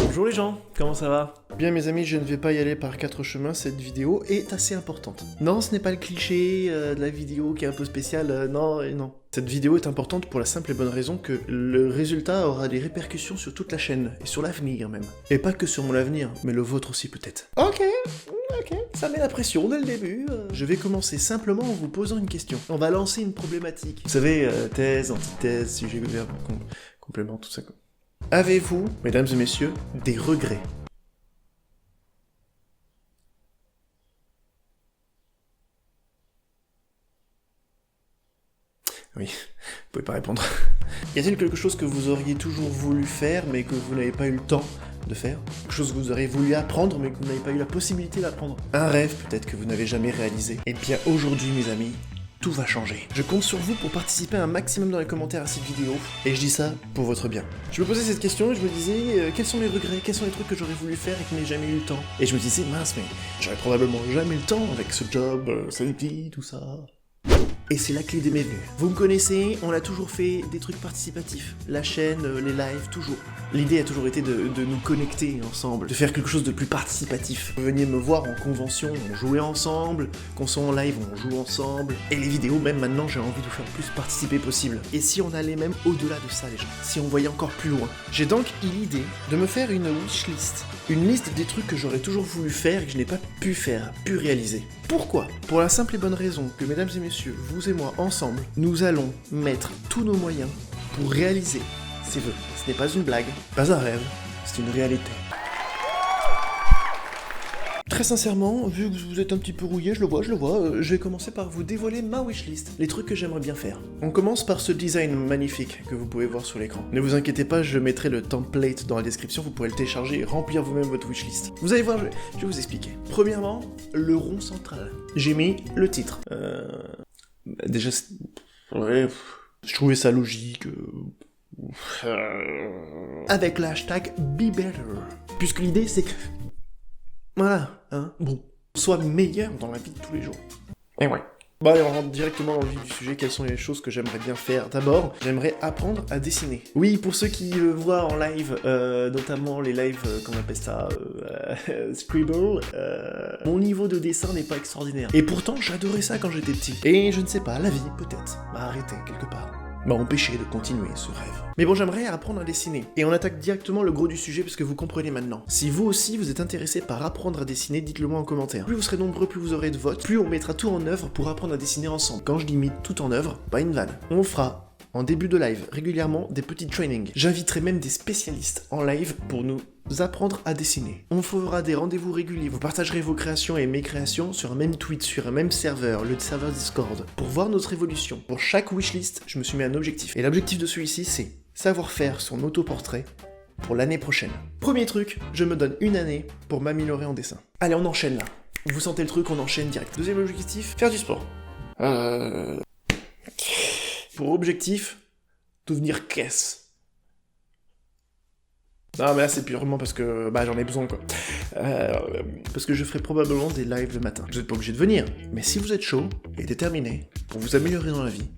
Bonjour les gens, comment ça va? Bien mes amis, je ne vais pas y aller par quatre chemins, cette vidéo est assez importante. Non, ce n'est pas le cliché de la vidéo qui est un peu spéciale, non. Cette vidéo est importante pour la simple et bonne raison que le résultat aura des répercussions sur toute la chaîne, et sur l'avenir même. Et pas que sur mon avenir, mais le vôtre aussi peut-être. Ok, ça met la pression dès le début. Je vais commencer simplement en vous posant une question. On va lancer une problématique. Vous savez, thèse, antithèse, sujet, verbe, complément, tout ça quoi. Avez-vous, mesdames et messieurs, des regrets? Oui, vous pouvez pas répondre. Y a-t-il quelque chose que vous auriez toujours voulu faire, mais que vous n'avez pas eu le temps de faire? Quelque chose que vous auriez voulu apprendre, mais que vous n'avez pas eu la possibilité d'apprendre? Un rêve, peut-être, que vous n'avez jamais réalisé? Eh bien, aujourd'hui, mes amis, tout va changer. Je compte sur vous pour participer un maximum dans les commentaires à cette vidéo, et je dis ça pour votre bien. Je me posais cette question et je me disais, quels sont mes regrets, quels sont les trucs que j'aurais voulu faire et que je n'ai jamais eu le temps? Et je me disais, mince, mais j'aurais probablement jamais le temps avec ce job, cette vie, tout ça. Et c'est la clé de mes venus. Vous me connaissez, on a toujours fait des trucs participatifs. La chaîne, les lives, toujours. L'idée a toujours été de nous connecter ensemble, de faire quelque chose de plus participatif. Vous veniez me voir en convention, on jouait ensemble, qu'on soit en live, on joue ensemble. Et les vidéos, même maintenant, j'ai envie de vous faire le plus participer possible. Et si on allait même au-delà de ça, les gens, si on voyait encore plus loin. J'ai donc eu l'idée de me faire une wishlist. Une liste des trucs que j'aurais toujours voulu faire et que je n'ai pas pu faire, pu réaliser. Pourquoi? Pour la simple et bonne raison que, mesdames et messieurs, vous et moi, ensemble, nous allons mettre tous nos moyens pour réaliser ces vœux. Ce n'est pas une blague, pas un rêve, c'est une réalité. Très sincèrement, vu que vous êtes un petit peu rouillé, je le vois, je vais commencer par vous dévoiler ma wishlist, les trucs que j'aimerais bien faire. On commence par ce design magnifique que vous pouvez voir sur l'écran. Ne vous inquiétez pas, je mettrai le template dans la description, vous pourrez le télécharger et remplir vous-même votre wishlist. Vous allez voir, je vais vous expliquer. Premièrement, le rond central. J'ai mis le titre. Déjà, ouais, je trouvais ça logique. Avec le hashtag BeBetter. Puisque l'idée c'est que... Voilà, hein, bon, soit meilleur dans la vie de tous les jours. Et ouais. Bon allez, on rentre directement dans le vif du sujet, quelles sont les choses que j'aimerais bien faire. D'abord, j'aimerais apprendre à dessiner. Oui, pour ceux qui voient en live, notamment les lives, comment on appelle ça, Scribble, mon niveau de dessin n'est pas extraordinaire. Et pourtant, j'adorais ça quand j'étais petit. Et je ne sais pas, la vie, peut-être, m'a arrêté quelque part. M'a empêché de continuer ce rêve. Mais bon, j'aimerais apprendre à dessiner. Et on attaque directement le gros du sujet parce que vous comprenez maintenant. Si vous aussi vous êtes intéressé par apprendre à dessiner, dites-le moi en commentaire. Plus vous serez nombreux, plus vous aurez de votes, plus on mettra tout en œuvre pour apprendre à dessiner ensemble. Quand je dis mis tout en œuvre, pas une vanne. On fera en début de live régulièrement des petits trainings. J'inviterai même des spécialistes en live pour nous apprendre à dessiner. On fera des rendez-vous réguliers, vous partagerez vos créations et mes créations sur un même tweet, sur un même serveur, le serveur Discord, pour voir notre évolution. Pour chaque wishlist, je me suis mis un objectif. Et l'objectif de celui-ci, c'est savoir faire son autoportrait pour l'année prochaine. Premier truc, je me donne une année pour m'améliorer en dessin. Allez, on enchaîne là. Vous sentez le truc, on enchaîne direct. Deuxième objectif, faire du sport. Pour objectif, devenir caisse. Non mais là c'est purement parce que j'en ai besoin quoi. Parce que je ferai probablement des lives le matin. Vous n'êtes pas obligé de venir, mais si vous êtes chaud et déterminé pour vous améliorer dans la vie,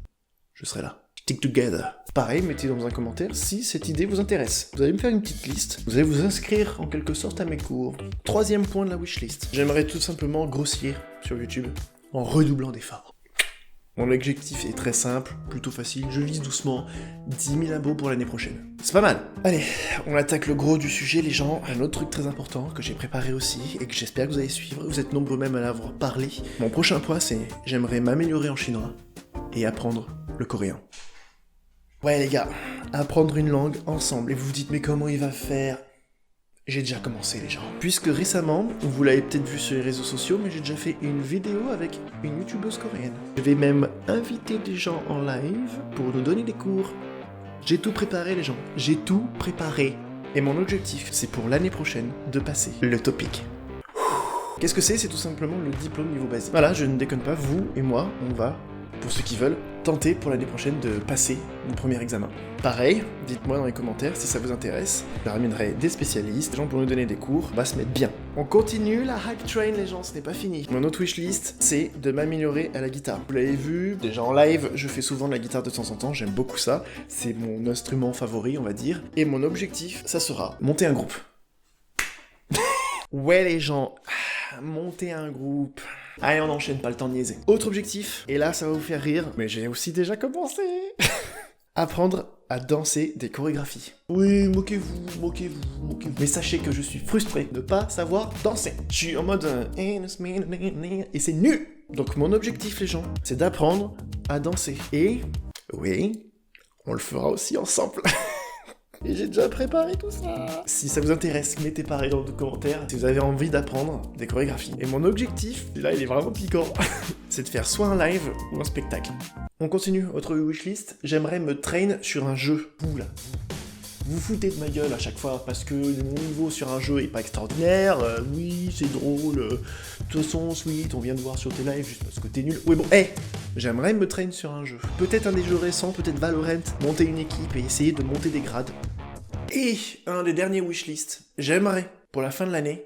je serai là. Stick together. Pareil, mettez dans un commentaire si cette idée vous intéresse. Vous allez me faire une petite liste, vous allez vous inscrire en quelque sorte à mes cours. Troisième point de la wishlist. J'aimerais tout simplement grossir sur YouTube en redoublant d'efforts. Mon objectif est très simple, plutôt facile, je vise doucement 10 000 abos pour l'année prochaine. C'est pas mal. Allez, on attaque le gros du sujet les gens. Un autre truc très important que j'ai préparé aussi et que j'espère que vous allez suivre, vous êtes nombreux même à l'avoir parlé. Mon prochain point c'est j'aimerais m'améliorer en chinois et apprendre le coréen. Ouais les gars, apprendre une langue ensemble et vous vous dites mais comment il va faire ? J'ai déjà commencé les gens. Puisque récemment, vous l'avez peut-être vu sur les réseaux sociaux, mais j'ai déjà fait une vidéo avec une youtubeuse coréenne. Je vais même inviter des gens en live pour nous donner des cours. J'ai tout préparé les gens, j'ai tout préparé. Et mon objectif, c'est pour l'année prochaine de passer le topic. Qu'est-ce que c'est ? C'est tout simplement le diplôme niveau basique. Voilà, je ne déconne pas, vous et moi, on va pour ceux qui veulent tenter pour l'année prochaine de passer mon premier examen. Pareil, dites-moi dans les commentaires si ça vous intéresse. Je ramènerai des spécialistes, des gens pour nous donner des cours, on va se mettre bien. On continue la hype train les gens, ce n'est pas fini. Mon autre wishlist, c'est de m'améliorer à la guitare. Vous l'avez vu, déjà en live, je fais souvent de la guitare de temps en temps, j'aime beaucoup ça. C'est mon instrument favori, on va dire. Et mon objectif, ça sera monter un groupe. Ouais les gens, monter un groupe. Allez, on enchaîne, pas le temps de niaiser. Autre objectif, et là ça va vous faire rire, mais j'ai aussi déjà commencé. Apprendre à danser des chorégraphies. Oui, moquez-vous. Mais sachez que je suis frustré de pas savoir danser. Je suis en mode et c'est nul. Donc mon objectif les gens, c'est d'apprendre à danser. Et oui, on le fera aussi ensemble. Et j'ai déjà préparé tout ça. Si ça vous intéresse, mettez pareil dans les commentaires si vous avez envie d'apprendre des chorégraphies. Et mon objectif, là il est vraiment piquant, c'est de faire soit un live ou un spectacle. On continue, autre wishlist, j'aimerais me train sur un jeu. Vous là, vous foutez de ma gueule à chaque fois parce que mon niveau sur un jeu est pas extraordinaire, oui c'est drôle, de toute façon Sweet, on vient de voir sur tes lives juste parce que t'es nul. Oui bon, j'aimerais me train sur un jeu. Peut-être un des jeux récents, peut-être Valorant, monter une équipe et essayer de monter des grades. Et un des derniers wishlists, j'aimerais, pour la fin de l'année,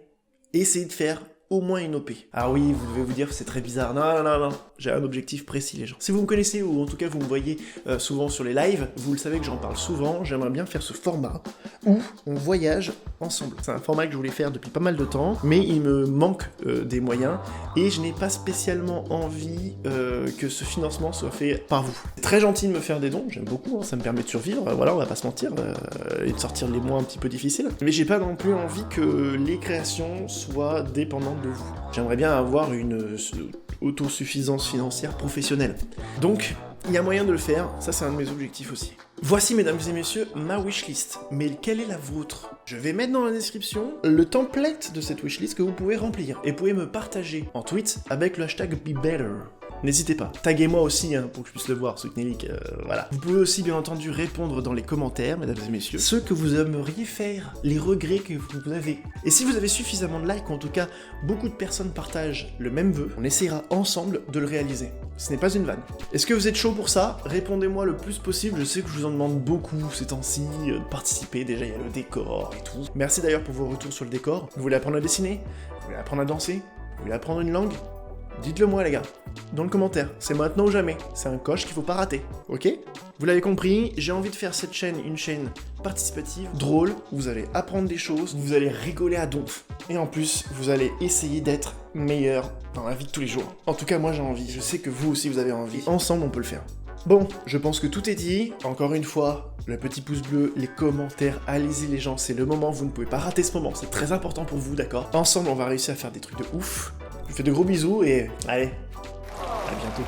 essayer de faire au moins une OP. Ah oui, vous devez vous dire que c'est très bizarre. Non, j'ai un objectif précis les gens. Si vous me connaissez, ou en tout cas vous me voyez souvent sur les lives, vous le savez que j'en parle souvent, j'aimerais bien faire ce format où on voyage ensemble. C'est un format que je voulais faire depuis pas mal de temps, mais il me manque des moyens, et je n'ai pas spécialement envie que ce financement soit fait par vous. C'est très gentil de me faire des dons, j'aime beaucoup, hein, ça me permet de survivre, voilà, on va pas se mentir, et de sortir les mois un petit peu difficiles, mais j'ai pas non plus envie que les créations soient dépendantes de vous. J'aimerais bien avoir une autosuffisance financière professionnelle. Donc, il y a moyen de le faire, ça c'est un de mes objectifs aussi. Voici mesdames et messieurs ma wishlist, mais quelle est la vôtre? Je vais mettre dans la description le template de cette wishlist que vous pouvez remplir, et vous pouvez me partager en tweet avec le hashtag BeBetter. N'hésitez pas, taguez-moi aussi hein, pour que je puisse le voir, soutenez-Lick, voilà. Vous pouvez aussi bien entendu répondre dans les commentaires, mesdames et messieurs, ce que vous aimeriez faire, les regrets que vous avez. Et si vous avez suffisamment de likes, ou en tout cas beaucoup de personnes partagent le même vœu, on essaiera ensemble de le réaliser. Ce n'est pas une vanne. Est-ce que vous êtes chaud pour ça? Répondez-moi le plus possible, je sais que je vous en demande beaucoup ces temps-ci, de participer, déjà il y a le décor et tout. Merci d'ailleurs pour vos retours sur le décor. Vous voulez apprendre à dessiner? Vous voulez apprendre à danser? Vous voulez apprendre une langue? Dites-le moi les gars, dans le commentaire, c'est maintenant ou jamais, c'est un coche qu'il faut pas rater, ok? Vous l'avez compris, j'ai envie de faire cette chaîne une chaîne participative, drôle, où vous allez apprendre des choses, vous allez rigoler à donf, et en plus, vous allez essayer d'être meilleur dans la vie de tous les jours. En tout cas, moi j'ai envie, je sais que vous aussi vous avez envie, et ensemble on peut le faire. Bon, je pense que tout est dit, encore une fois, le petit pouce bleu, les commentaires, allez-y les gens, c'est le moment, vous ne pouvez pas rater ce moment, c'est très important pour vous, d'accord? Ensemble on va réussir à faire des trucs de ouf. Je vous fais de gros bisous et allez, à bientôt.